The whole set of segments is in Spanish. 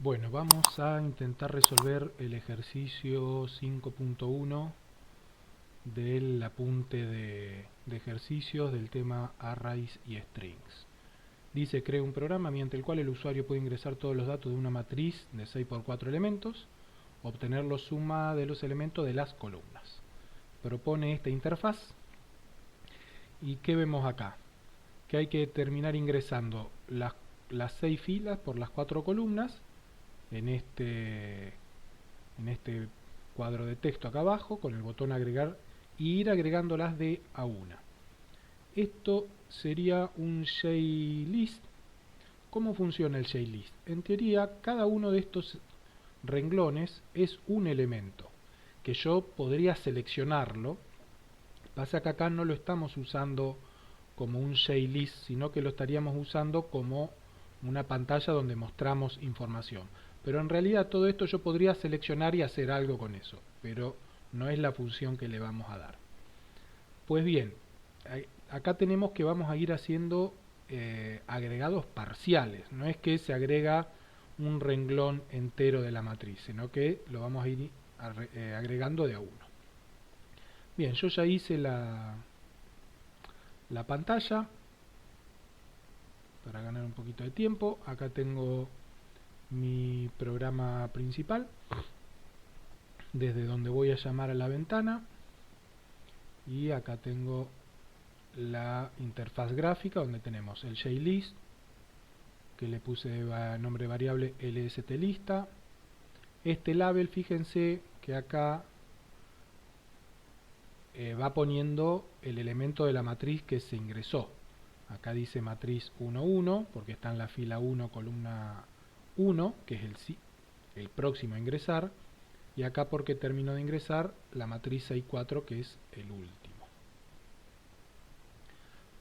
Bueno, vamos a intentar resolver el ejercicio 5.1 del apunte de ejercicios del tema arrays y strings. Dice, crea un programa mediante el cual el usuario puede ingresar todos los datos de una matriz de 6 por 4 elementos, obtener la suma de los elementos de las columnas. Propone esta interfaz. ¿Y qué vemos acá? Que hay que terminar ingresando las 6 filas por las 4 columnas en este cuadro de texto acá abajo con el botón agregar y ir agregándolas de a una. Esto sería un JList. ¿Cómo funciona el JList? En teoría, cada uno de estos renglones es un elemento que yo podría seleccionarlo. Pasa que acá no lo estamos usando como un JList, sino que lo estaríamos usando como una pantalla donde mostramos información. Pero en realidad todo esto yo podría seleccionar y hacer algo con eso, pero no es la función que le vamos a dar. Pues bien, acá tenemos que vamos a ir haciendo agregados parciales. No es que se agrega un renglón entero de la matriz, sino que lo vamos a ir agregando de a uno. Bien, yo ya hice la pantalla para ganar un poquito de tiempo. Acá tengo mi programa principal, desde donde voy a llamar a la ventana, y acá tengo la interfaz gráfica donde tenemos el JList, que le puse nombre variable lstlista. Este label, fíjense que acá va poniendo el elemento de la matriz que se ingresó. Acá dice matriz 1,1 porque está en la fila 1, columna 1, que es el próximo a ingresar, y acá porque terminó de ingresar la matriz 6,4, que es el último.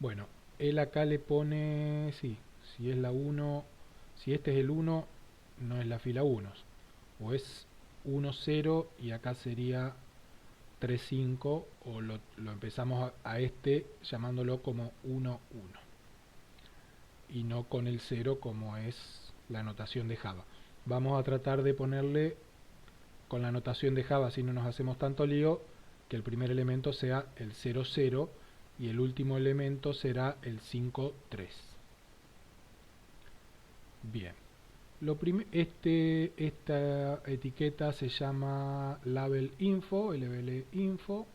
Bueno, él acá le pone, sí, si es la 1, si este es el 1, no es la fila 1, o es 1,0 y acá sería 3,5, o lo empezamos a este llamándolo como 1,1 y no con el 0 como es la notación de Java. Vamos a tratar de ponerle con la notación de Java, si no nos hacemos tanto lío, que el primer elemento sea el 0,0 y el último elemento será el 5,3. Bien, esta etiqueta se llama label info, LBL info.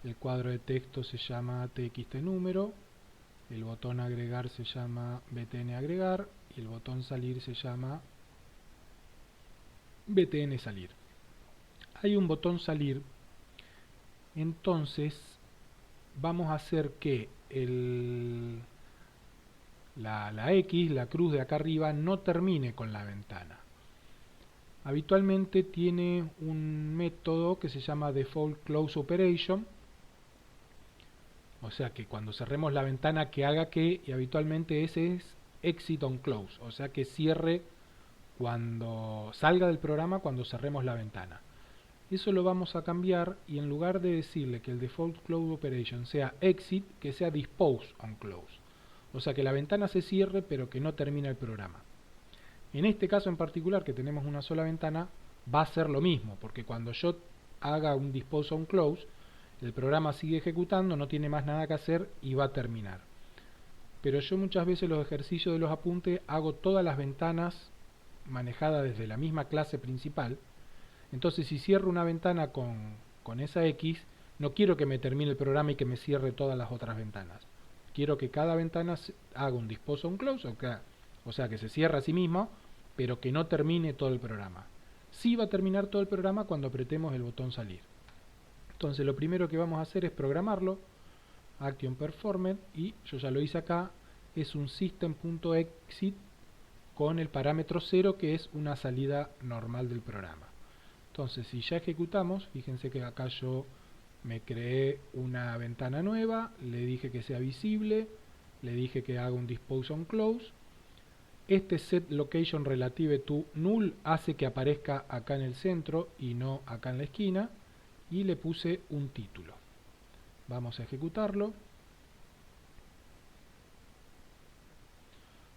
El cuadro de texto se llama txt número. El botón agregar se llama btn agregar y el botón salir se llama btn salir. Hay un botón salir, entonces vamos a hacer que la X, la cruz de acá arriba, no termine con la ventana. Habitualmente tiene un método que se llama default close operation, o sea que cuando cerremos la ventana que haga que, y habitualmente ese es exit on close, o sea que cierre cuando salga del programa cuando cerremos la ventana. Eso lo vamos a cambiar y en lugar de decirle que el default close operation sea exit, que sea dispose on close. O sea que la ventana se cierre pero que no termine el programa. En este caso en particular, que tenemos una sola ventana, va a ser lo mismo, porque cuando yo haga un dispose on close, el programa sigue ejecutando, no tiene más nada que hacer y va a terminar. Pero yo muchas veces los ejercicios de los apuntes hago todas las ventanas manejadas desde la misma clase principal. Entonces si cierro una ventana con esa X, no quiero que me termine el programa y que me cierre todas las otras ventanas. Quiero que cada ventana haga un dispose on close, o sea que se cierra a sí mismo, pero que no termine todo el programa. Sí va a terminar todo el programa cuando apretemos el botón salir. Entonces lo primero que vamos a hacer es programarlo, action performed, y yo ya lo hice acá, es un system.exit con el parámetro 0 que es una salida normal del programa. Entonces si ya ejecutamos, fíjense que acá yo me creé una ventana nueva, le dije que sea visible, le dije que haga un dispose on close. Este set location relative to null hace que aparezca acá en el centro y no acá en la esquina, y le puse un título. Vamos a ejecutarlo.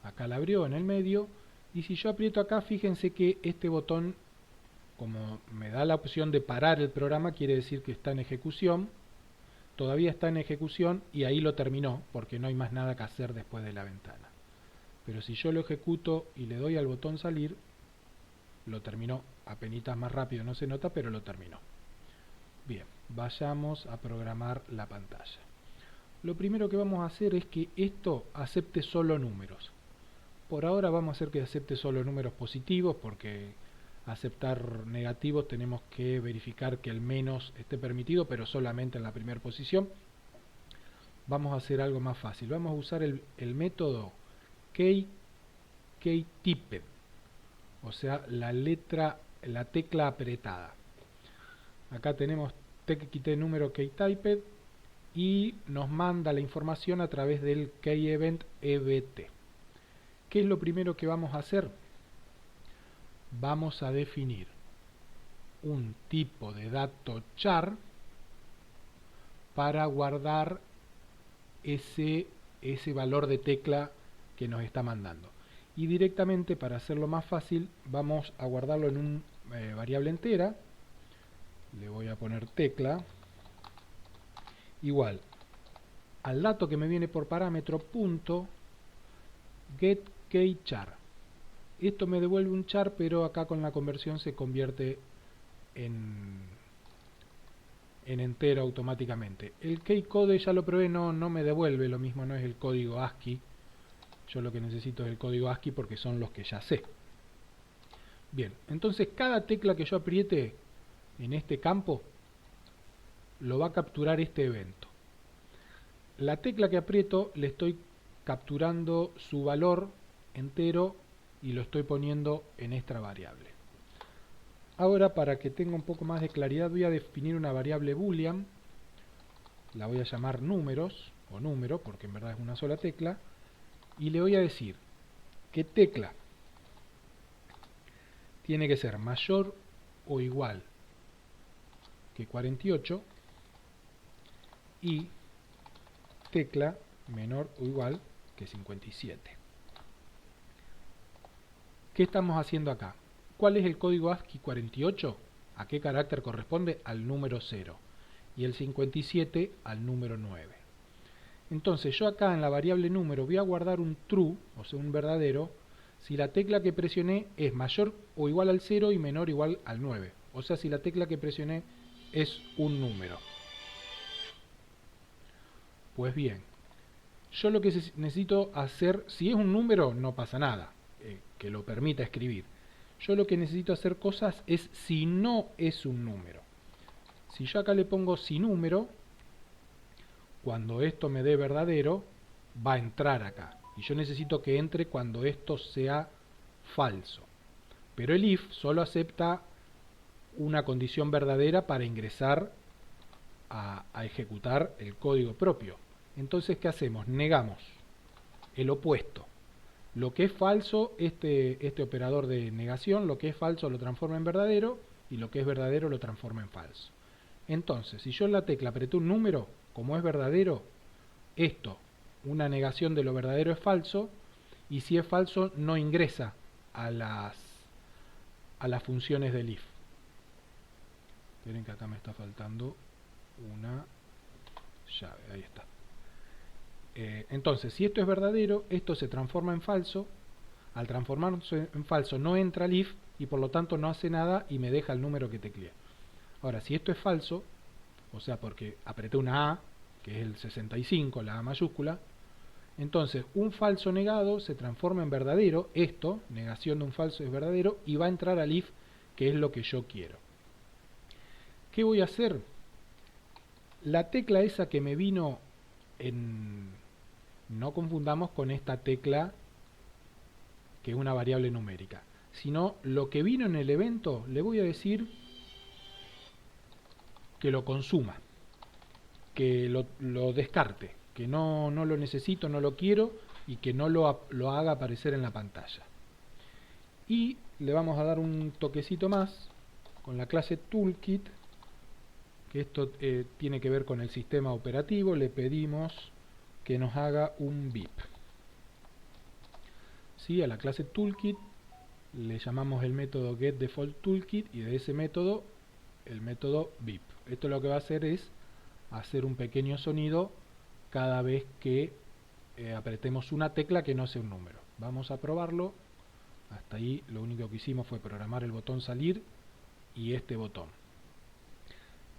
Acá la abrió en el medio Y si yo aprieto acá, fíjense que este botón, como me da la opción de parar el programa, quiere decir que está en ejecución. Todavía está en ejecución y ahí lo terminó, porque no hay más nada que hacer después de la ventana. Pero si yo lo ejecuto y le doy al botón salir, lo terminó. Apenitas más rápido, no se nota, pero lo terminó. Bien, vayamos a programar la pantalla. Lo primero que vamos a hacer es que esto acepte solo números. Por ahora vamos a hacer que acepte solo números positivos, porque aceptar negativos tenemos que verificar que el menos esté permitido, pero solamente en la primera posición. Vamos a hacer algo más fácil. Vamos a usar el método keytyped, o sea, la tecla apretada. Acá tenemos tkt número keytyped y nos manda la información a través del keyEvent ebt. ¿Qué es lo primero que vamos a hacer? Vamos a definir un tipo de dato char para guardar ese valor de tecla que nos está mandando. Y directamente, para hacerlo más fácil, vamos a guardarlo en una variable entera. Le voy a poner tecla igual al dato que me viene por parámetro punto getKeyChar. Esto me devuelve un char, pero acá con la conversión se convierte en entero automáticamente. El keycode ya lo probé, no me devuelve lo mismo, no es el código ASCII. Yo lo que necesito es el código ASCII porque son los que ya sé. Bien, entonces cada tecla que yo apriete en este campo lo va a capturar este evento. La tecla que aprieto le estoy capturando su valor entero y lo estoy poniendo en esta variable. Ahora, para que tenga un poco más de claridad, voy a definir una variable boolean. La voy a llamar números o número, porque en verdad es una sola tecla, y le voy a decir que tecla tiene que ser mayor o igual que 48 y tecla menor o igual que 57. ¿Qué estamos haciendo acá? ¿Cuál es el código ASCII 48? ¿A qué carácter corresponde? Al número 0. Y el 57 al número 9. Entonces yo acá en la variable número voy a guardar un true, o sea un verdadero, si la tecla que presioné es mayor o igual al 0 y menor o igual al 9. O sea, si la tecla que presioné es un número. Pues bien, yo lo que necesito hacer, si es un número no pasa nada, que lo permita escribir. Yo lo que necesito hacer cosas es si no es un número. Si yo acá le pongo si número, cuando esto me dé verdadero, va a entrar acá. Y yo necesito que entre cuando esto sea falso. Pero el if solo acepta una condición verdadera para ingresar a ejecutar el código propio. Entonces, ¿qué hacemos? Negamos el opuesto. Lo que es falso, este operador de negación, lo que es falso lo transforma en verdadero y lo que es verdadero lo transforma en falso. Entonces, si yo en la tecla apreté un número, como es verdadero, esto, una negación de lo verdadero es falso, y si es falso no ingresa a las funciones del if. Esperen que acá me está faltando una llave, ahí está. Entonces, si esto es verdadero, esto se transforma en falso. Al transformarse en falso no entra al if y por lo tanto no hace nada y me deja el número que tecleé. Ahora, si esto es falso, o sea, porque apreté una A, que es el 65, la A mayúscula, entonces un falso negado se transforma en verdadero, esto, negación de un falso es verdadero, y va a entrar al if, que es lo que yo quiero. ¿Qué voy a hacer? La tecla esa que me vino en... No confundamos con esta tecla que es una variable numérica, sino lo que vino en el evento le voy a decir que lo consuma, que lo descarte, que no lo necesito, no lo quiero y que no lo haga aparecer en la pantalla. Y le vamos a dar un toquecito más con la clase Toolkit, que esto tiene que ver con el sistema operativo. Le pedimos que nos haga un VIP. ¿Sí? A la clase Toolkit le llamamos el método getDefaultToolkit y de ese método el método beep. Esto lo que va a hacer es hacer un pequeño sonido cada vez que apretemos una tecla que no sea un número. Vamos a probarlo. Hasta ahí lo único que hicimos fue programar el botón salir y este botón.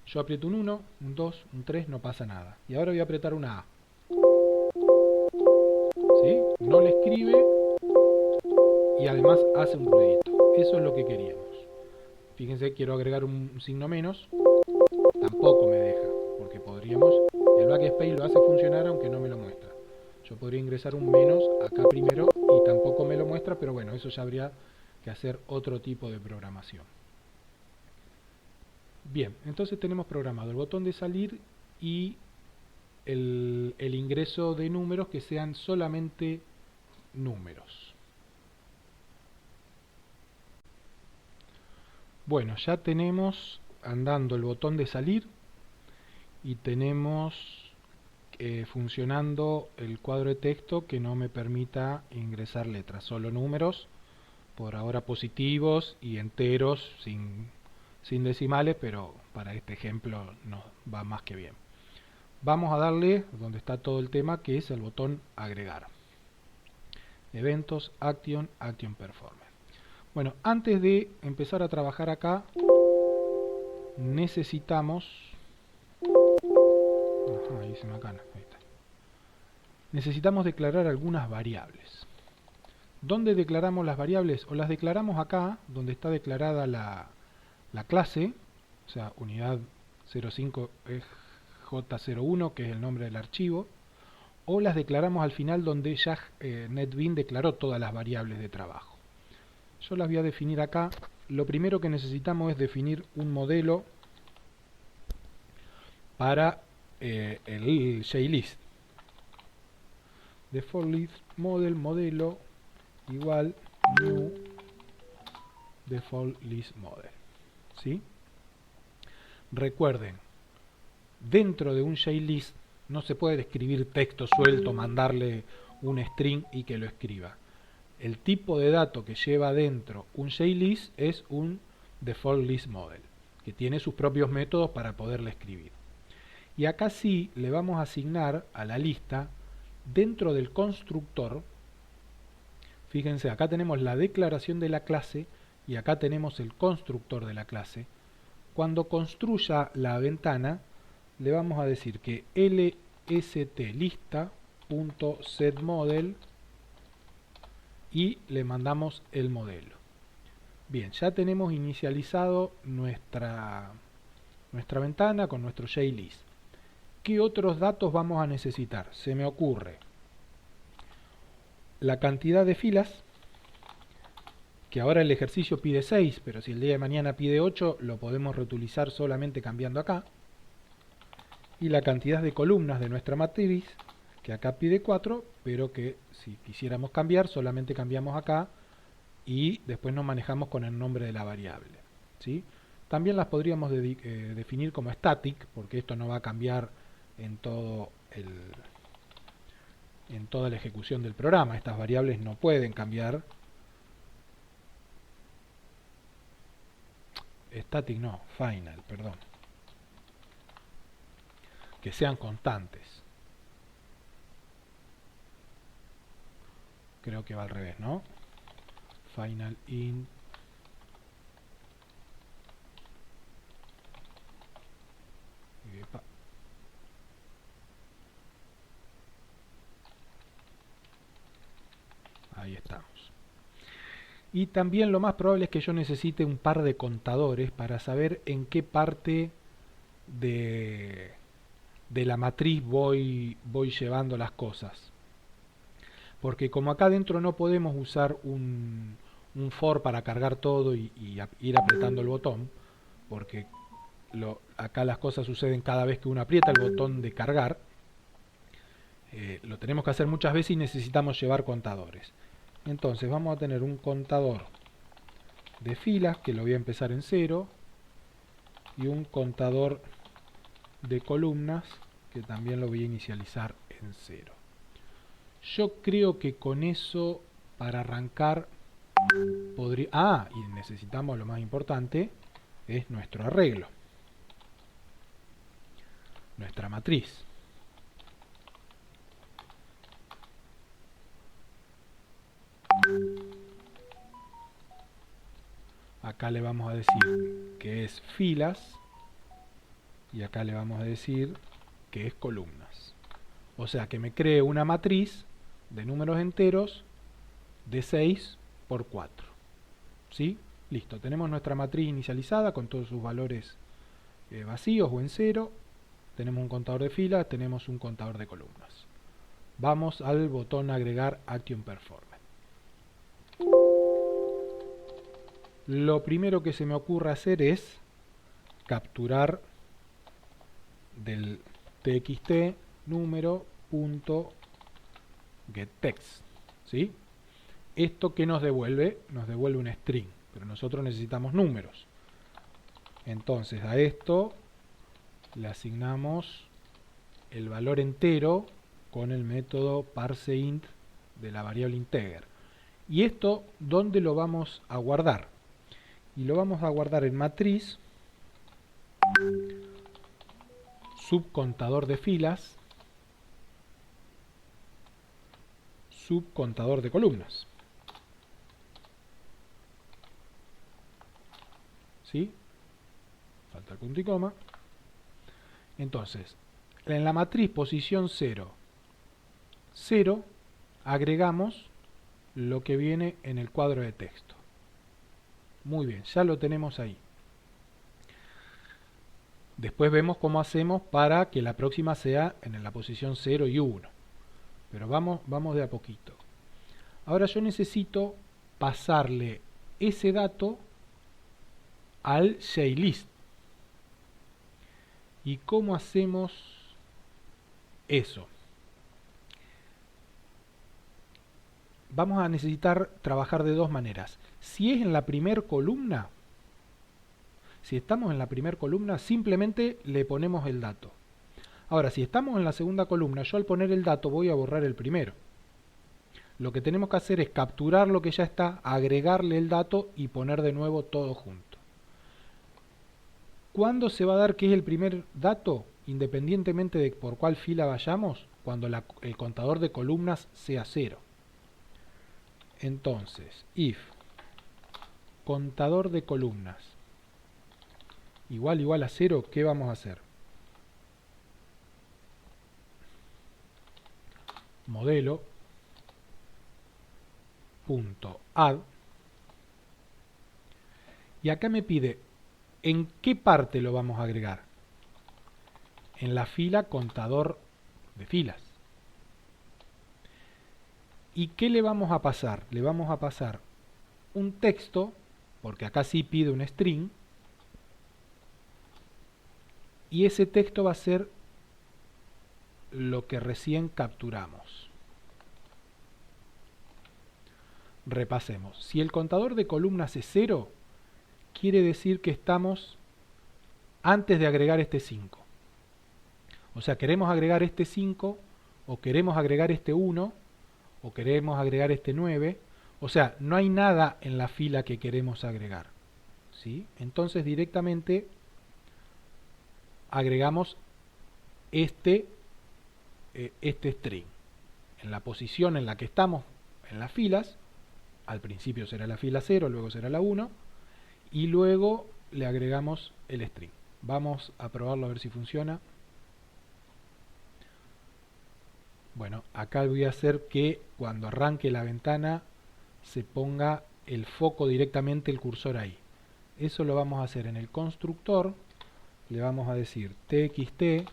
Yo aprieto un 1, un 2, un 3, no pasa nada. Y ahora voy a apretar una A. ¿Sí? No le escribe y además hace un ruidito. Eso es lo que queríamos. Fíjense, quiero agregar un signo menos. Tampoco me deja, porque podríamos... El backspace lo hace funcionar aunque no me lo muestra. Yo podría ingresar un menos acá primero y tampoco me lo muestra, pero bueno, eso ya habría que hacer otro tipo de programación. Bien, entonces tenemos programado el botón de salir y el ingreso de números que sean solamente números. Bueno, ya tenemos andando el botón de salir y tenemos funcionando el cuadro de texto que no me permita ingresar letras, solo números, por ahora positivos y enteros sin decimales, pero para este ejemplo no va más que bien. Vamos a darle donde está todo el tema, que es el botón agregar. Eventos, Action, Action Performance. Bueno, antes de empezar a trabajar acá, necesitamos... ahí se me cana, ahí está. Necesitamos declarar algunas variables. ¿Dónde declaramos las variables? O las declaramos acá, donde está declarada la clase, o sea, unidad 05 J01, que es el nombre del archivo, o las declaramos al final donde ya NetBeans declaró todas las variables de trabajo. Yo las voy a definir acá. Lo primero que necesitamos es definir un modelo para el JList. Default list model, modelo igual new default list model. ¿Sí? Recuerden, dentro de un JList no se puede escribir texto suelto, mandarle un string y que lo escriba. El tipo de dato que lleva dentro un JList es un default list model, que tiene sus propios métodos para poderle escribir. Y acá sí le vamos a asignar a la lista, dentro del constructor, fíjense, acá tenemos la declaración de la clase y acá tenemos el constructor de la clase. Cuando construya la ventana, le vamos a decir que lst_lista.setModel y le mandamos el modelo. Bien, ya tenemos inicializado nuestra ventana con nuestro JList. ¿Qué otros datos vamos a necesitar? Se me ocurre la cantidad de filas, que ahora el ejercicio pide 6, pero si el día de mañana pide 8, lo podemos reutilizar solamente cambiando acá. Y la cantidad de columnas de nuestra matriz, que acá pide 4, pero que si quisiéramos cambiar, solamente cambiamos acá y después nos manejamos con el nombre de la variable. ¿Sí? También las podríamos definir como static, porque esto no va a cambiar en toda la ejecución del programa. Estas variables no pueden cambiar. Static no, final, perdón. Que sean constantes. Creo que va al revés, ¿no? Final int. Ahí estamos. Y también lo más probable es que yo necesite un par de contadores para saber en qué parte de la matriz voy llevando las cosas. Porque como acá adentro no podemos usar un for para cargar todo y ir apretando el botón, porque acá las cosas suceden cada vez que uno aprieta el botón de cargar, lo tenemos que hacer muchas veces y necesitamos llevar contadores. Entonces vamos a tener un contador de filas, que lo voy a empezar en 0, y un contador de columnas, que también lo voy a inicializar en 0. Yo creo que con eso, para arrancar, y necesitamos lo más importante, es nuestro arreglo, nuestra matriz. Acá le vamos a decir que es filas y acá le vamos a decir que es columnas. O sea que me cree una matriz de números enteros de 6 por 4. ¿Sí? Listo, tenemos nuestra matriz inicializada con todos sus valores vacíos o en cero. Tenemos un contador de filas, tenemos un contador de columnas. Vamos al botón agregar Action Performance. Lo primero que se me ocurre hacer es capturar del txt número.getText. ¿Sí? ¿Esto qué nos devuelve? Nos devuelve un string, pero nosotros necesitamos números. Entonces a esto le asignamos el valor entero con el método parseInt de la variable integer. ¿Y esto dónde lo vamos a guardar? Y lo vamos a guardar en matriz, subcontador de filas, subcontador de columnas. ¿Sí? Falta el punto y coma. Entonces, en la matriz posición 0, 0, agregamos lo que viene en el cuadro de texto. Muy bien, ya lo tenemos ahí. Después vemos cómo hacemos para que la próxima sea en la posición 0 y 1. Pero vamos de a poquito. Ahora yo necesito pasarle ese dato al JList. ¿Y cómo hacemos eso? Vamos a necesitar trabajar de dos maneras. Si es en la primera columna, si estamos en la primera columna, simplemente le ponemos el dato. Ahora, si estamos en la segunda columna, yo al poner el dato voy a borrar el primero. Lo que tenemos que hacer es capturar lo que ya está, agregarle el dato y poner de nuevo todo junto. ¿Cuándo se va a dar que es el primer dato? Independientemente de por cuál fila vayamos, cuando el contador de columnas sea 0. Entonces, if contador de columnas igual a 0, ¿qué vamos a hacer? Modelo punto add, y acá me pide ¿en qué parte lo vamos a agregar? En la fila contador de filas. ¿Y qué le vamos a pasar? Le vamos a pasar un texto, porque acá sí pide un string, y ese texto va a ser lo que recién capturamos. Repasemos. Si el contador de columnas es 0, quiere decir que estamos antes de agregar este 5. O sea, queremos agregar este 5, o queremos agregar este 1, o queremos agregar este 9. O sea, no hay nada en la fila que queremos agregar. ¿Sí? Entonces directamente agregamos este string. En la posición en la que estamos en las filas, al principio será la fila 0, luego será la 1, y luego le agregamos el string. Vamos a probarlo a ver si funciona. Bueno, acá voy a hacer que cuando arranque la ventana se ponga el foco directamente el cursor ahí. Eso lo vamos a hacer en el constructor. Le vamos a decir txt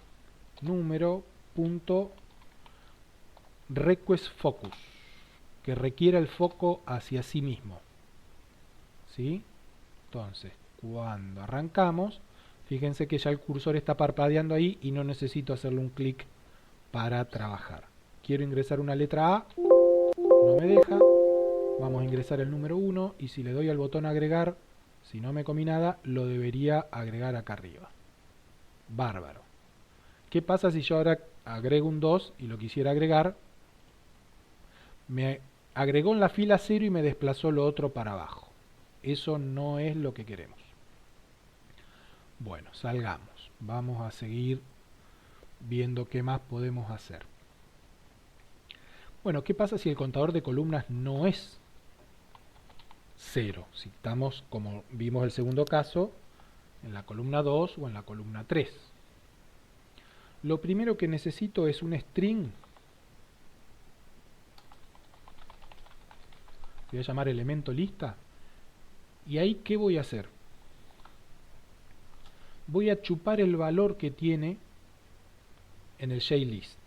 número.requestFocus, que requiera el foco hacia sí mismo. ¿Sí? Entonces, cuando arrancamos, fíjense que ya el cursor está parpadeando ahí y no necesito hacerle un clic para trabajar. Quiero ingresar una letra A, no me deja. Vamos a ingresar el número 1 y si le doy al botón agregar, si no me comí nada, lo debería agregar acá arriba. Bárbaro. ¿Qué pasa si yo ahora agrego un 2 y lo quisiera agregar? Me agregó en la fila 0 y me desplazó lo otro para abajo. Eso no es lo que queremos. Bueno, salgamos. Vamos a seguir viendo qué más podemos hacer. Bueno, ¿qué pasa si el contador de columnas no es 0? Si estamos, como vimos el segundo caso, en la columna 2 o en la columna 3. Lo primero que necesito es un string. Voy a llamar elemento lista. ¿Y ahí qué voy a hacer? Voy a chupar el valor que tiene en el JList.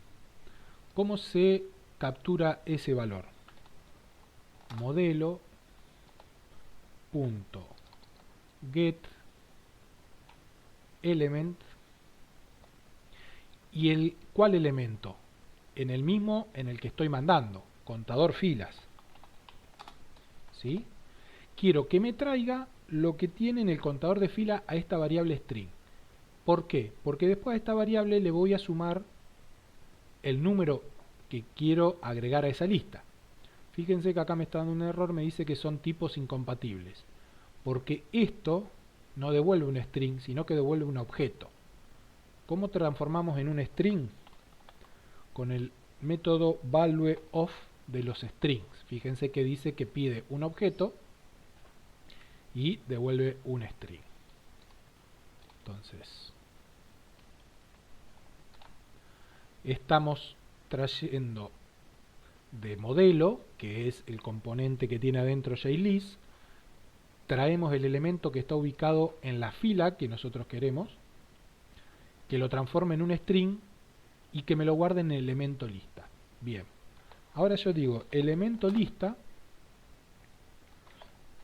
¿Cómo se captura ese valor? Modelo punto get element. ¿Y cuál elemento? En el mismo en el que estoy mandando, contador filas. ¿Sí? Quiero que me traiga lo que tiene en el contador de fila a esta variable string. ¿Por qué? Porque después a esta variable le voy a sumar el número que quiero agregar a esa lista. Fíjense que acá me está dando un error, me dice que son tipos incompatibles. Porque esto no devuelve un string, sino que devuelve un objeto. ¿Cómo transformamos en un string? Con el método valueOf de los strings. Fíjense que dice que pide un objeto y devuelve un string. Entonces, estamos trayendo de modelo, que es el componente que tiene adentro JList, traemos el elemento que está ubicado en la fila que nosotros queremos, que lo transforme en un string y que me lo guarde en el elemento lista. Bien, ahora yo digo elemento lista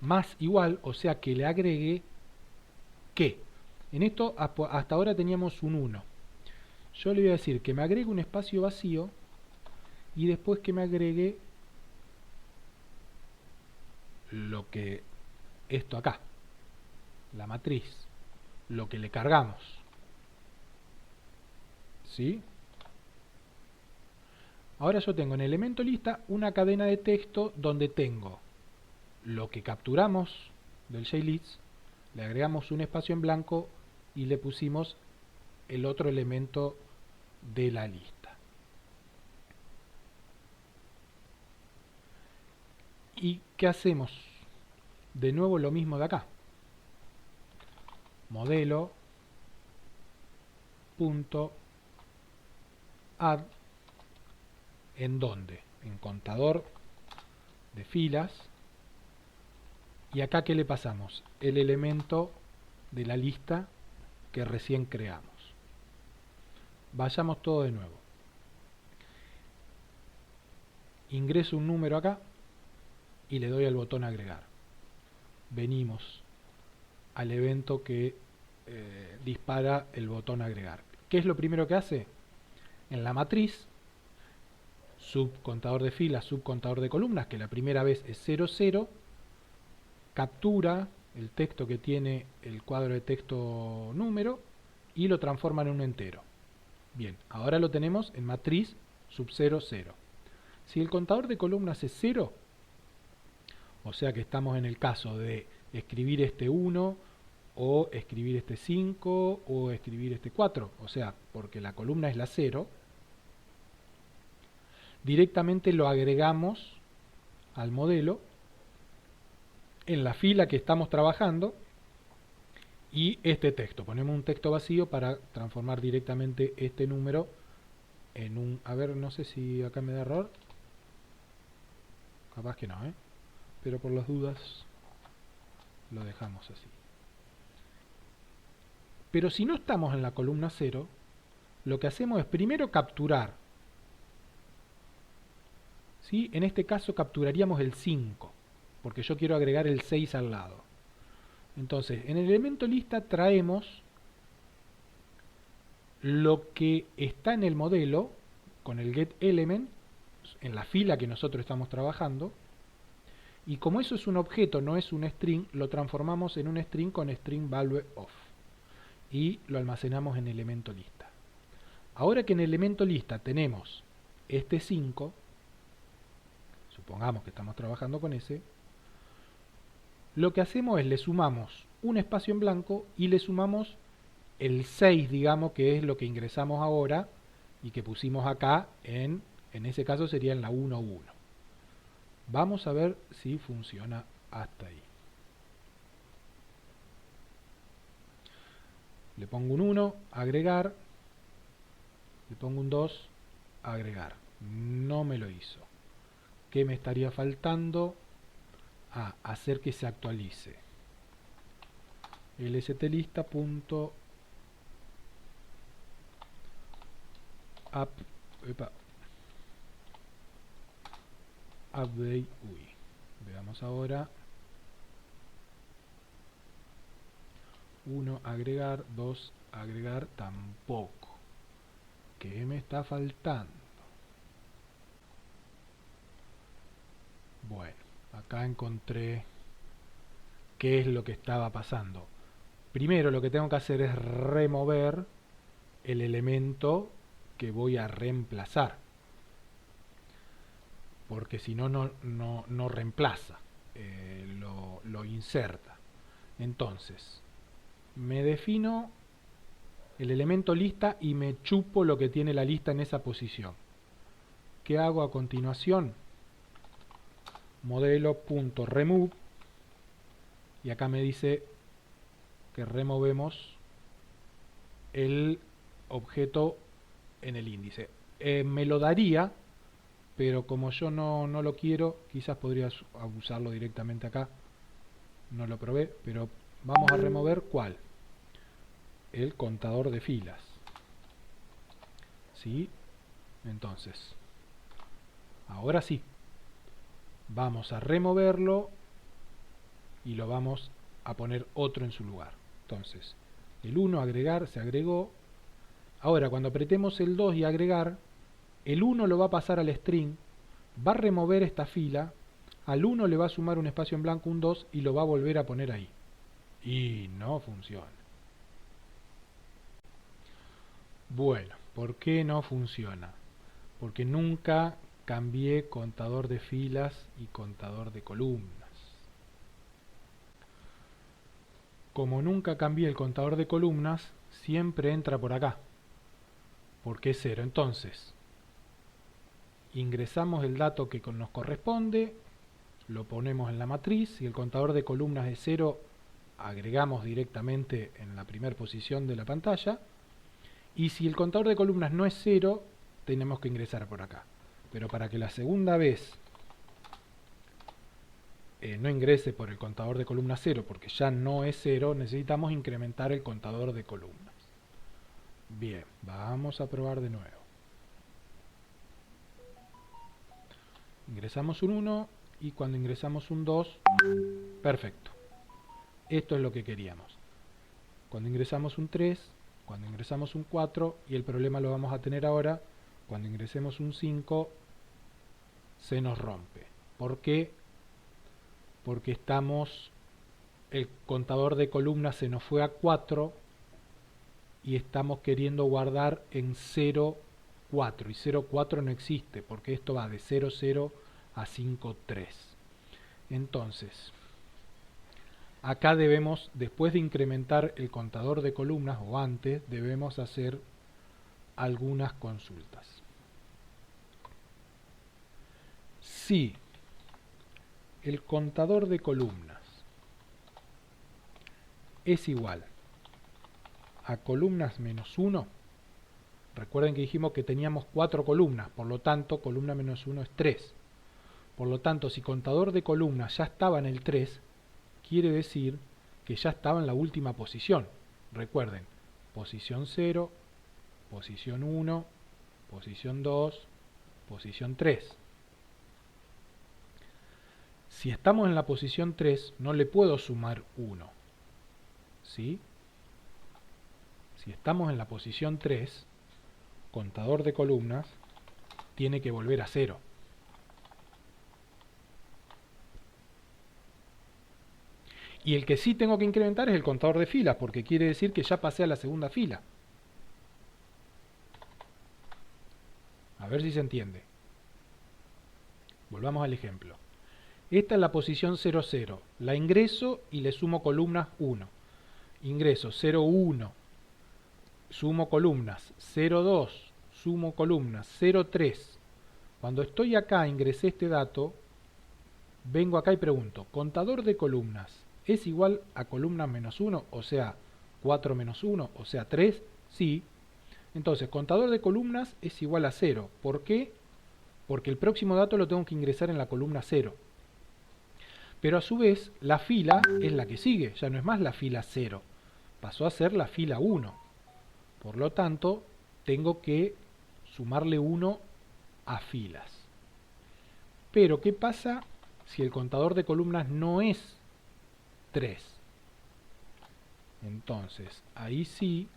más igual, o sea que le agregue ¿qué? En esto hasta ahora teníamos un 1. Yo le voy a decir que me agregue un espacio vacío y después que me agregue lo que esto acá, la matriz, lo que le cargamos. ¿Sí? Ahora yo tengo en elemento lista una cadena de texto donde tengo lo que capturamos del JList, le agregamos un espacio en blanco y le pusimos el otro elemento de la lista. ¿Y qué hacemos? De nuevo lo mismo de acá. Modelo punto add, ¿en dónde? En contador de filas. Y acá ¿qué le pasamos? El elemento de la lista que recién creamos. Vayamos todo de nuevo. Ingreso un número acá y le doy al botón agregar. Venimos al evento que dispara el botón agregar. ¿Qué es lo primero que hace? En la matriz, subcontador de filas, subcontador de columnas, que la primera vez es 0, 0, captura el texto que tiene el cuadro de texto número y lo transforma en un entero. Bien, ahora lo tenemos en matriz sub 0, 0. Si el contador de columnas es 0, o sea que estamos en el caso de escribir este 1 o escribir este 5 o escribir este 4, o sea, porque la columna es la 0, directamente lo agregamos al modelo en la fila que estamos trabajando y este texto. Ponemos un texto vacío para transformar directamente este número en un... A ver, no sé si acá me da error. Capaz que no, pero por las dudas lo dejamos así. Pero si no estamos en la columna 0, lo que hacemos es primero capturar. ¿Sí? En este caso capturaríamos el 5, porque yo quiero agregar el 6 al lado. Entonces, en el elemento lista traemos lo que está en el modelo con el getElement en la fila que nosotros estamos trabajando, y como eso es un objeto, no es un string, lo transformamos en un string con string valueOf y lo almacenamos en elemento lista. Ahora que en elemento lista tenemos este 5, supongamos que estamos trabajando con ese, lo que hacemos es le sumamos un espacio en blanco y le sumamos el 6, digamos, que es lo que ingresamos ahora y que pusimos acá en ese caso sería en la 1.1. Vamos a ver si funciona hasta ahí. Le pongo un 1, agregar, le pongo un 2, agregar. No me lo hizo. ¿Qué me estaría faltando? Hacer que se actualice. lstlista.update, veamos ahora. 1, agregar, 2, agregar, tampoco. ¿Qué me está faltando? Bueno, acá encontré qué es lo que estaba pasando. Primero lo que tengo que hacer es remover el elemento que voy a reemplazar, porque si no, no reemplaza, lo inserta. Entonces, me defino el elemento lista y me chupo lo que tiene la lista en esa posición. ¿Qué hago a continuación? Modelo.remove, y acá me dice que removemos el objeto en el índice. Me lo daría, pero como yo no lo quiero, quizás podría usarlo directamente acá. No lo probé, pero vamos a remover ¿cuál? El contador de filas. ¿Sí? Entonces, ahora sí, vamos a removerlo y lo vamos a poner otro en su lugar. Entonces, el 1 agregar se agregó. Ahora cuando apretemos el 2 y agregar, el 1 lo va a pasar al string, va a remover esta fila, al 1 le va a sumar un espacio en blanco, un 2, y lo va a volver a poner ahí. Y no funciona. Bueno, ¿por qué no funciona? Porque nunca cambié contador de filas y contador de columnas. Como nunca cambié el contador de columnas, siempre entra por acá, porque es 0. Entonces, ingresamos el dato que nos corresponde, lo ponemos en la matriz. Si el contador de columnas es 0, agregamos directamente en la primera posición de la pantalla. Y si el contador de columnas no es 0, tenemos que ingresar por acá. Pero para que la segunda vez no ingrese por el contador de columnas 0, porque ya no es 0, necesitamos incrementar el contador de columnas. Bien, vamos a probar de nuevo. Ingresamos un 1 y cuando ingresamos un 2, perfecto. Esto es lo que queríamos. Cuando ingresamos un 3, cuando ingresamos un 4, y el problema lo vamos a tener ahora, cuando ingresemos un 5, se nos rompe. ¿Por qué? Porque el contador de columnas se nos fue a 4 y estamos queriendo guardar en 0, 4, y 0, 4 no existe porque esto va de 0, 0 a 5, 3. Entonces, acá debemos, después de incrementar el contador de columnas o antes, debemos hacer algunas consultas. Si el contador de columnas es igual a columnas menos 1, recuerden que dijimos que teníamos 4 columnas, por lo tanto columna menos 1 es 3. Por lo tanto, si contador de columnas ya estaba en el 3, quiere decir que ya estaba en la última posición. Recuerden, posición 0, posición 1, posición 2, posición 3. Si estamos en la posición 3, no le puedo sumar 1. ¿Sí? Si estamos en la posición 3, contador de columnas tiene que volver a 0. Y el que sí tengo que incrementar es el contador de filas, porque quiere decir que ya pasé a la segunda fila. A ver si se entiende. Volvamos al ejemplo. Esta es la posición 0, 0. La ingreso y le sumo columnas 1. Ingreso 0, 1. Sumo columnas 0, 2. Sumo columnas 0, 3. Cuando estoy acá, ingresé este dato, vengo acá y pregunto, ¿contador de columnas es igual a columna menos 1? O sea, 4 menos 1, o sea, 3. Sí. Entonces, contador de columnas es igual a 0. ¿Por qué? Porque el próximo dato lo tengo que ingresar en la columna 0. Pero a su vez, la fila es la que sigue, ya no es más la fila 0. Pasó a ser la fila 1. Por lo tanto, tengo que sumarle 1 a filas. Pero, ¿qué pasa si el contador de columnas no es 3? Entonces, ahí sí,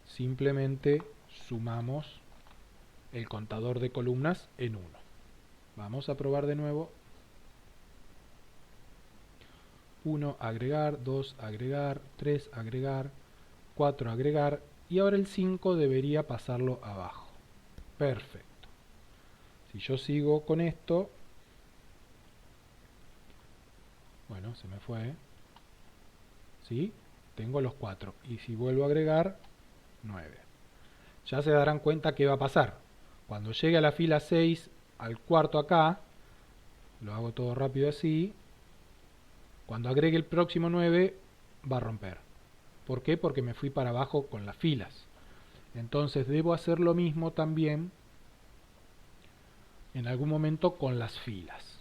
simplemente sumamos el contador de columnas en 1. Vamos a probar de nuevo. 1 agregar, 2 agregar, 3 agregar, 4 agregar, y ahora el 5 debería pasarlo abajo. Perfecto. Si yo sigo con esto, bueno, se me fue, ¿sí? Tengo los 4, y si vuelvo a agregar, 9. Ya se darán cuenta qué va a pasar. Cuando llegue a la fila 6, al cuarto acá, lo hago todo rápido así, cuando agregue el próximo 9, va a romper. ¿Por qué? Porque me fui para abajo con las filas. Entonces debo hacer lo mismo también en algún momento con las filas.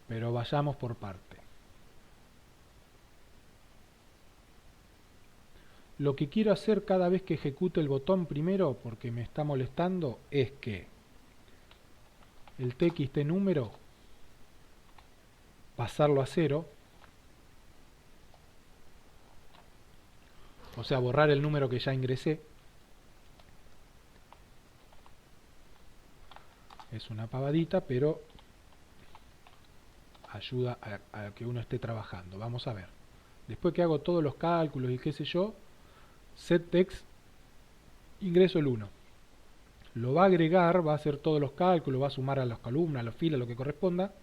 Pero vayamos por parte. Lo que quiero hacer cada vez que ejecute el botón primero, porque me está molestando, es que el txt número pasarlo a 0, o sea, borrar el número que ya ingresé. Es una pavadita, pero ayuda a que uno esté trabajando. Vamos a ver. Después que hago todos los cálculos y qué sé yo, setText, ingreso el 1. Lo va a agregar, va a hacer todos los cálculos, va a sumar a las columnas, a las filas, lo que corresponda.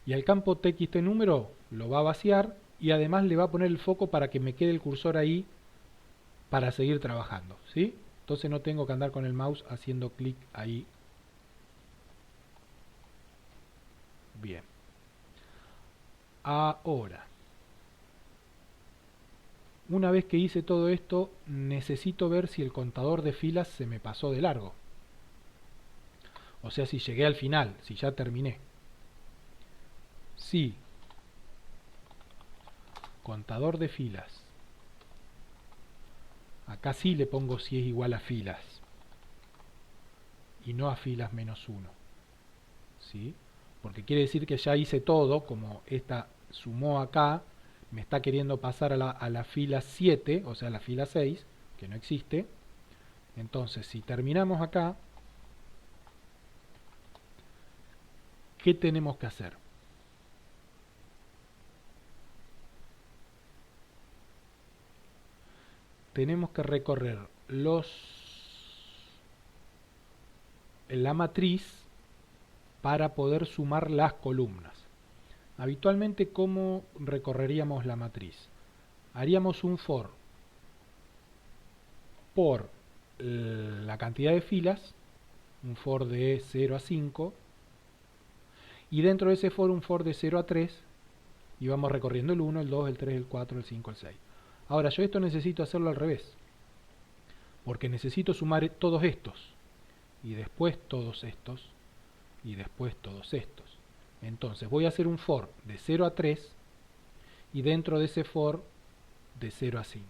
Y al campo txt número lo va a vaciar y además le va a poner el foco para que me quede el cursor ahí para seguir trabajando, ¿sí? Entonces no tengo que andar con el mouse haciendo clic ahí. Bien. Ahora, una vez que hice todo esto, necesito ver si el contador de filas se me pasó de largo. O sea, si llegué al final, si ya terminé. Sí. Contador de filas. Acá sí le pongo si es igual a filas. Y no a filas menos 1. ¿Sí? Porque quiere decir que ya hice todo, como esta sumó acá, me está queriendo pasar a la fila 7, o sea, a la fila 6, que no existe. Entonces, si terminamos acá, ¿qué tenemos que hacer? Tenemos que recorrer la matriz para poder sumar las columnas. Habitualmente, ¿cómo recorreríamos la matriz? Haríamos un for por la cantidad de filas, un for de 0 a 5, y dentro de ese for un for de 0 a 3, y vamos recorriendo el 1, el 2, el 3, el 4, el 5, el 6. Ahora, yo esto necesito hacerlo al revés, porque necesito sumar todos estos, y después todos estos, y después todos estos. Entonces voy a hacer un for de 0 a 3, y dentro de ese for de 0 a 5.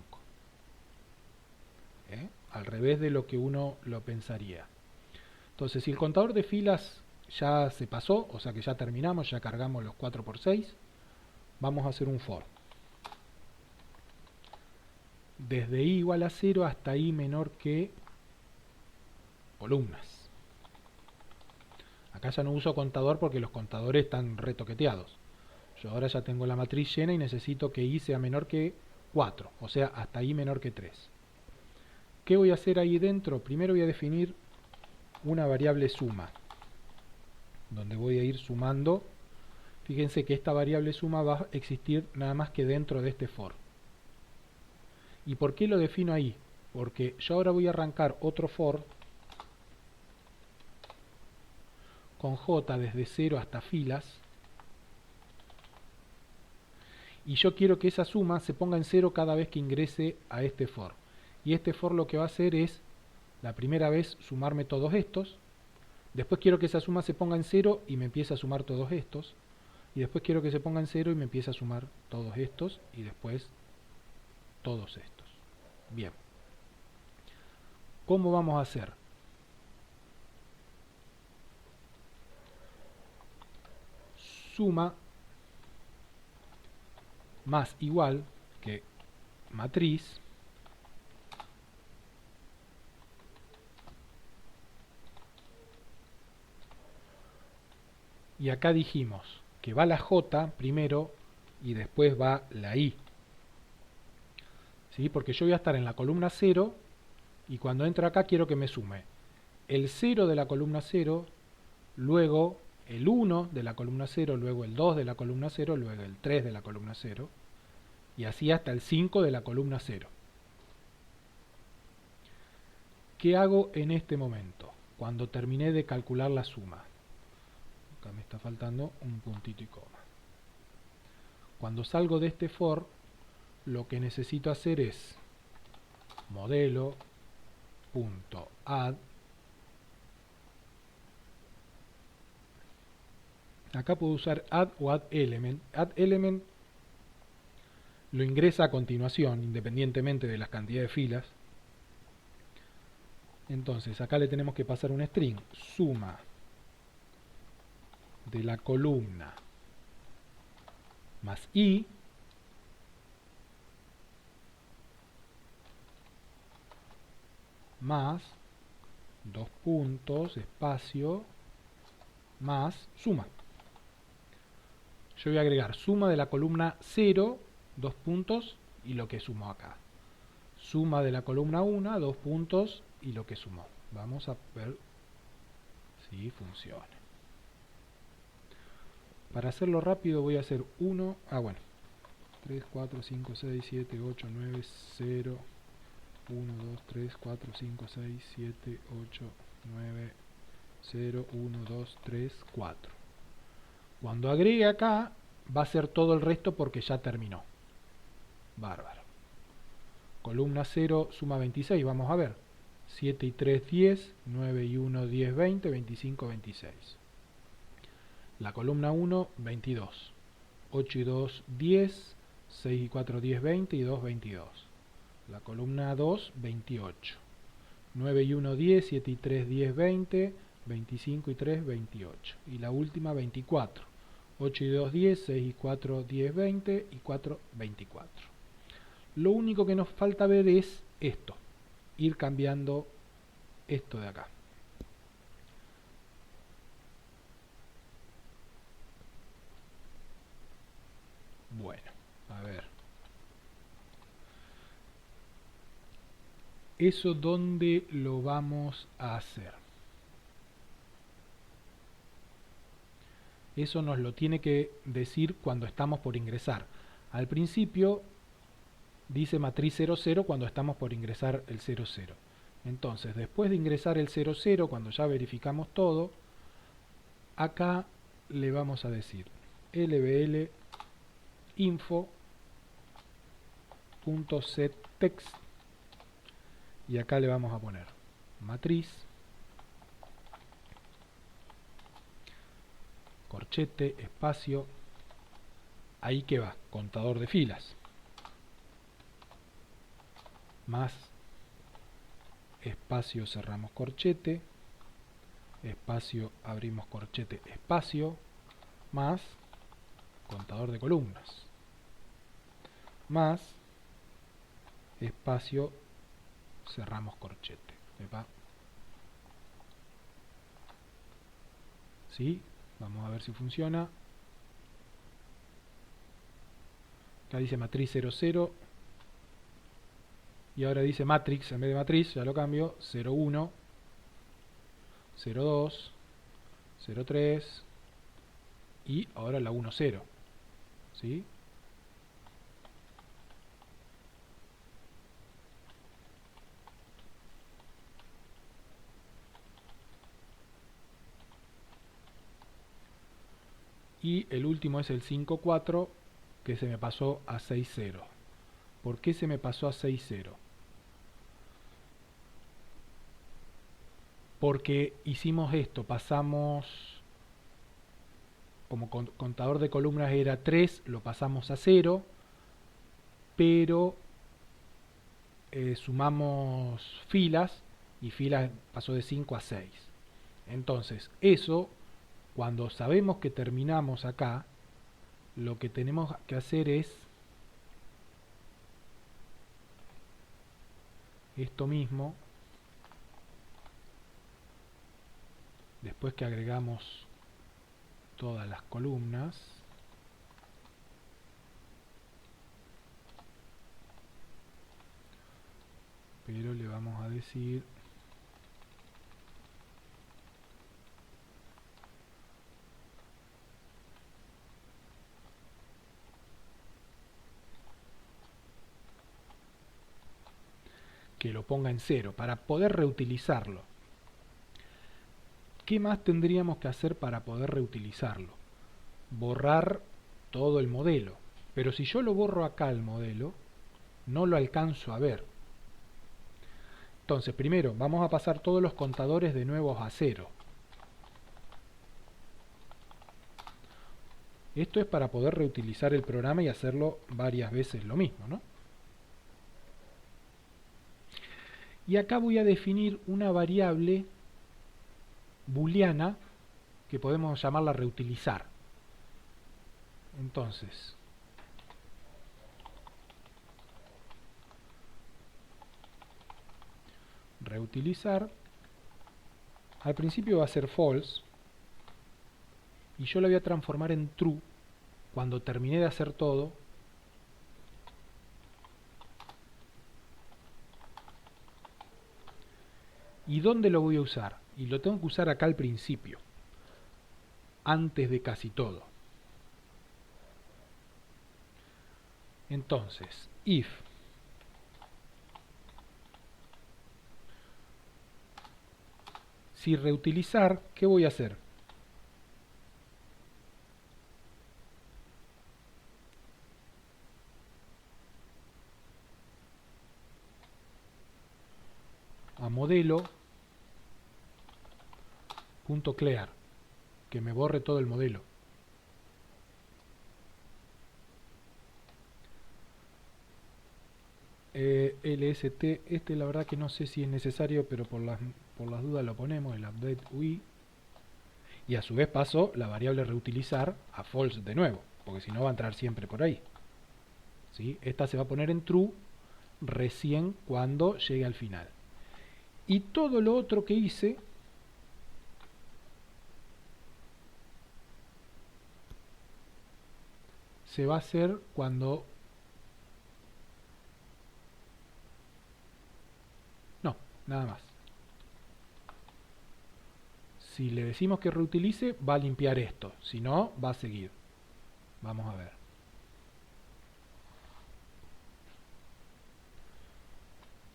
Al revés de lo que uno lo pensaría. Entonces, si el contador de filas ya se pasó, o sea que ya terminamos, ya cargamos los 4×6, vamos a hacer un for. Desde i igual a 0 hasta i menor que columnas. Acá ya no uso contador porque los contadores están retoqueteados. Yo ahora ya tengo la matriz llena y necesito que i sea menor que 4, o sea, hasta i menor que 3. ¿Qué voy a hacer ahí dentro? Primero voy a definir una variable suma, donde voy a ir sumando. Fíjense que esta variable suma va a existir nada más que dentro de este for. ¿Y por qué lo defino ahí? Porque yo ahora voy a arrancar otro for con j desde 0 hasta filas, y yo quiero que esa suma se ponga en 0 cada vez que ingrese a este for. Y este for lo que va a hacer es, la primera vez, sumarme todos estos. Después quiero que esa suma se ponga en 0 y me empiece a sumar todos estos. Y después quiero que se ponga en 0 y me empiece a sumar todos estos. Y después todos estos. Bien. ¿Cómo vamos a hacer? Suma más igual que matriz y acá dijimos que va la j primero y después va la i, ¿sí? Porque yo voy a estar en la columna 0 y cuando entro acá quiero que me sume el 0 de la columna 0, luego el 1 de la columna 0, luego el 2 de la columna 0, luego el 3 de la columna 0 y así hasta el 5 de la columna 0. ¿Qué hago en este momento? Cuando terminé de calcular la suma. Acá me está faltando un puntito y coma. Cuando salgo de este for, lo que necesito hacer es modelo.add. Acá puedo usar add o add element. Add element lo ingresa a continuación, independientemente de las cantidades de filas. Entonces acá le tenemos que pasar un string, suma de la columna más i más dos puntos, espacio, más suma. Yo voy a agregar suma de la columna 0, dos puntos, y lo que sumo acá. Suma de la columna 1, dos puntos, y lo que sumó. Vamos a ver si funciona. Para hacerlo rápido voy a hacer 1, 3, 4, 5, 6, 7, 8, 9, 0, 1, 2, 3, 4, 5, 6, 7, 8, 9, 0, 1, 2, 3, 4. Cuando agregue acá, va a ser todo el resto porque ya terminó. Bárbaro. Columna 0 suma 26, vamos a ver. 7 y 3, 10, 9 y 1, 10, 20, 25, 26. La columna 1, 22. 8 y 2, 10, 6 y 4, 10, 20 y 2, 22. La columna 2, 28. 9 y 1, 10, 7 y 3, 10, 20, 25 y 3, 28. Y la última, 24. 8 y 2, 10, 6 y 4, 10, 20 y 4, 24. Lo único que nos falta ver es esto. Ir cambiando esto de acá. Bueno, a ver. ¿Eso dónde lo vamos a hacer? Eso nos lo tiene que decir cuando estamos por ingresar. Al principio dice matriz 00 cuando estamos por ingresar el 00. Entonces, después de ingresar el 00, cuando ya verificamos todo, acá le vamos a decir lbl info.setText y acá le vamos a poner matriz, corchete, espacio, ahí que va, contador de filas, más espacio, cerramos corchete, espacio, abrimos corchete, espacio, más contador de columnas, más espacio, cerramos corchete. ¿Epa? ¿Sí? Vamos a ver si funciona. Acá dice matriz 00 y ahora dice matrix en vez de matriz, ya lo cambio, 01. 0,2, 0,3 y ahora la 1,0. ¿Sí? Y el último es el 5,4 que se me pasó a 6,0. ¿Por qué se me pasó a 6,0? Porque hicimos esto, pasamos, como contador de columnas era 3, lo pasamos a 0, pero sumamos filas y filas pasó de 5 a 6. Entonces, eso, cuando sabemos que terminamos acá, lo que tenemos que hacer es esto mismo, después que agregamos todas las columnas, pero le vamos a decir que lo ponga en 0 para poder reutilizarlo. ¿Qué más tendríamos que hacer para poder reutilizarlo? Borrar todo el modelo. Pero si yo lo borro acá el modelo, no lo alcanzo a ver. Entonces, primero, vamos a pasar todos los contadores de nuevo a 0. Esto es para poder reutilizar el programa y hacerlo varias veces lo mismo, ¿no? Y acá voy a definir una variable booleana que podemos llamarla reutilizar. Entonces, reutilizar, al principio va a ser false, y yo la voy a transformar en true cuando terminé de hacer todo. ¿Y dónde lo voy a usar? Y lo tengo que usar acá al principio, antes de casi todo. Entonces, if si reutilizar, ¿qué voy a hacer? A modelo.clear, que me borre todo el modelo. LST, la verdad que no sé si es necesario, pero por las dudas lo ponemos, el update UI. Y a su vez paso la variable reutilizar a false de nuevo, porque si no va a entrar siempre por ahí. ¿Sí? Esta se va a poner en true recién cuando llegue al final. Y todo lo otro que hice se va a hacer cuando... No, nada más. Si le decimos que reutilice, va a limpiar esto. Si no, va a seguir. Vamos a ver.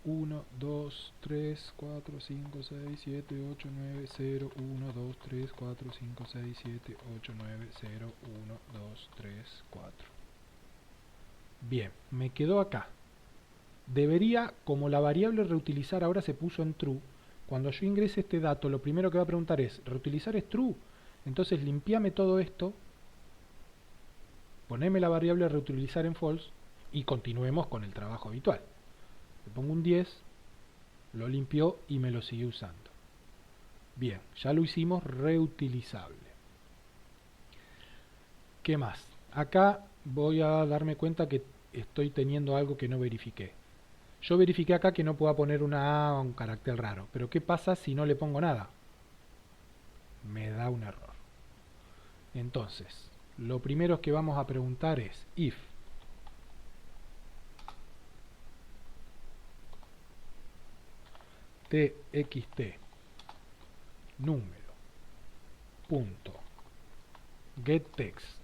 Uno, 2, 3, 4, 5, 6, 7, 8, 9, 0, 1, 2, 3, 4, 5, 6, 7, 8, 9, 0, 1, 2, 3, 4. Bien, me quedó acá. Debería, como la variable reutilizar ahora se puso en true, cuando yo ingrese este dato, lo primero que va a preguntar es, ¿reutilizar es true? Entonces limpiame todo esto, poneme la variable reutilizar en false y continuemos con el trabajo habitual. Le pongo un 10, lo limpió y me lo sigue usando. Bien, ya lo hicimos reutilizable. ¿Qué más? Acá voy a darme cuenta que estoy teniendo algo que no verifiqué. Yo verifiqué acá que no pueda poner una A o un carácter raro, pero ¿qué pasa si no le pongo nada? Me da un error. Entonces, lo primero que vamos a preguntar es if txt número punto get text.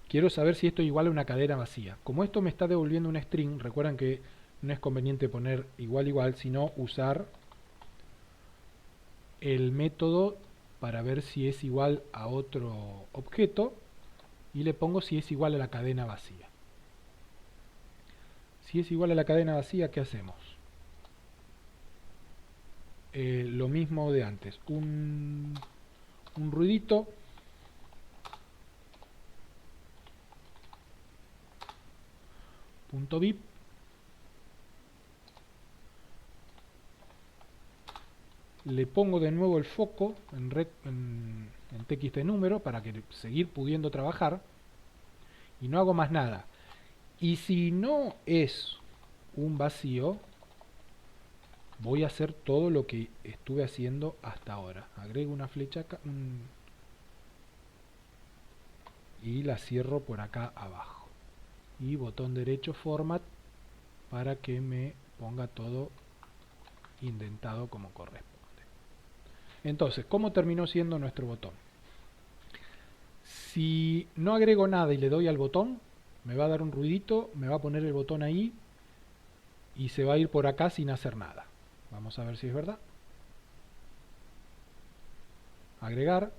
Quiero saber si esto es igual a una cadena vacía. Como esto me está devolviendo un string, recuerden que no es conveniente poner igual, sino usar el método para ver si es igual a otro objeto y le pongo si es igual a la cadena vacía. Si es igual a la cadena vacía, ¿qué hacemos? Lo mismo de antes, un ruidito punto .bip le pongo de nuevo el foco en txt número para que seguir pudiendo trabajar y no hago más nada. Y si no es un vacío, voy a hacer todo lo que estuve haciendo hasta ahora. Agrego una flecha acá y la cierro por acá abajo. Y botón derecho format para que me ponga todo indentado como corresponde. Entonces, ¿cómo terminó siendo nuestro botón? Si no agrego nada y le doy al botón, me va a dar un ruidito, me va a poner el botón ahí y se va a ir por acá sin hacer nada. Vamos a ver si es verdad. Agregar,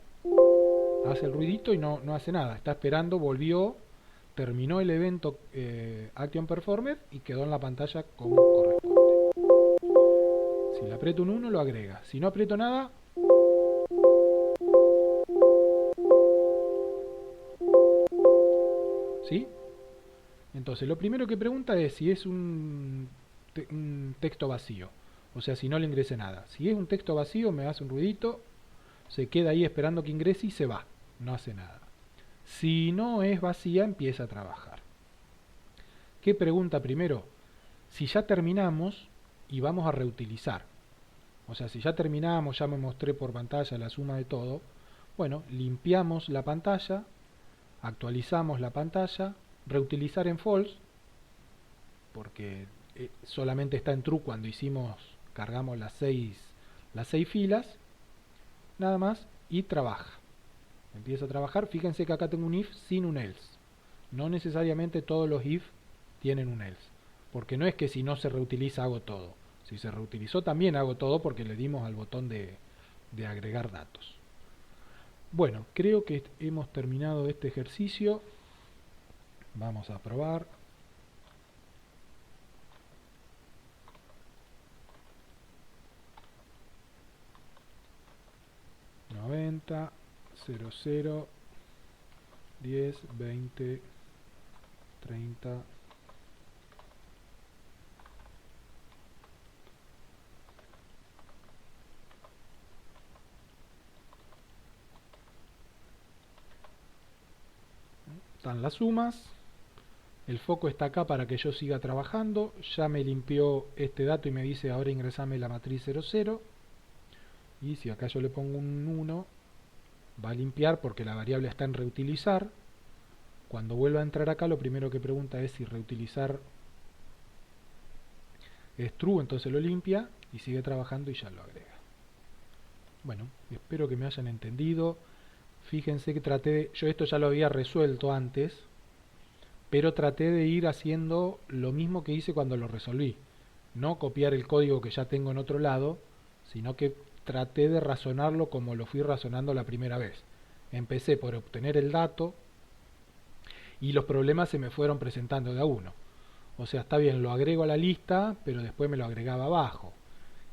hace el ruidito y no hace nada. Está esperando, volvió, terminó el evento Action Performed y quedó en la pantalla como corresponde. Si le aprieto un 1 lo agrega. Si no aprieto nada, ¿sí? Entonces lo primero que pregunta es si es un texto vacío. O sea, si no le ingresé nada. Si es un texto vacío, me hace un ruidito, se queda ahí esperando que ingrese y se va. No hace nada. Si no es vacía, empieza a trabajar. ¿Qué pregunta primero? Si ya terminamos y vamos a reutilizar. O sea, si ya terminamos, ya me mostré por pantalla la suma de todo. Bueno, limpiamos la pantalla, actualizamos la pantalla, reutilizar en false, porque solamente está en true cuando cargamos las seis filas, nada más, y trabaja. Empieza a trabajar. Fíjense que acá tengo un if sin un else. No necesariamente todos los if tienen un else, porque no es que si no se reutiliza hago todo. Si se reutilizó también hago todo porque le dimos al botón de agregar datos. Bueno, creo que hemos terminado este ejercicio. Vamos a probar. ...90, 00, 10, 20, 30... Están las sumas. El foco está acá para que yo siga trabajando. Ya me limpió este dato y me dice ahora ingresame la matriz 00. Y si acá yo le pongo un 1, va a limpiar porque la variable está en reutilizar. Cuando vuelva a entrar acá, lo primero que pregunta es si reutilizar es true, entonces lo limpia y sigue trabajando y ya lo agrega. Bueno, espero que me hayan entendido. Fíjense que yo esto ya lo había resuelto antes, pero traté de ir haciendo lo mismo que hice cuando lo resolví. No copiar el código que ya tengo en otro lado, sino que traté de razonarlo como lo fui razonando la primera vez. Empecé por obtener el dato y los problemas se me fueron presentando de a uno. O sea, está bien, lo agrego a la lista, pero después me lo agregaba abajo.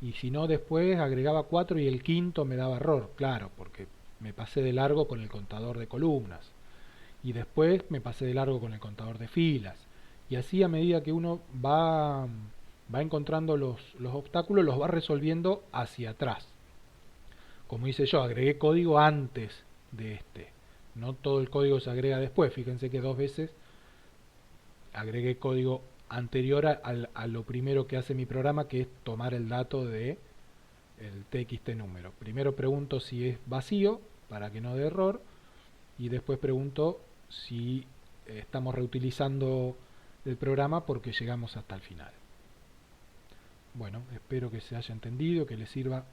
Y si no, después agregaba 4 y el quinto me daba error, claro, porque me pasé de largo con el contador de columnas. Y después me pasé de largo con el contador de filas. Y así a medida que uno va encontrando los obstáculos, los va resolviendo hacia atrás. Como hice yo, agregué código antes de este. No todo el código se agrega después. Fíjense que 2 veces agregué código anterior a lo primero que hace mi programa, que es tomar el dato de el txt número. Primero pregunto si es vacío para que no dé error y después pregunto si estamos reutilizando el programa porque llegamos hasta el final. Bueno, espero que se haya entendido, que les sirva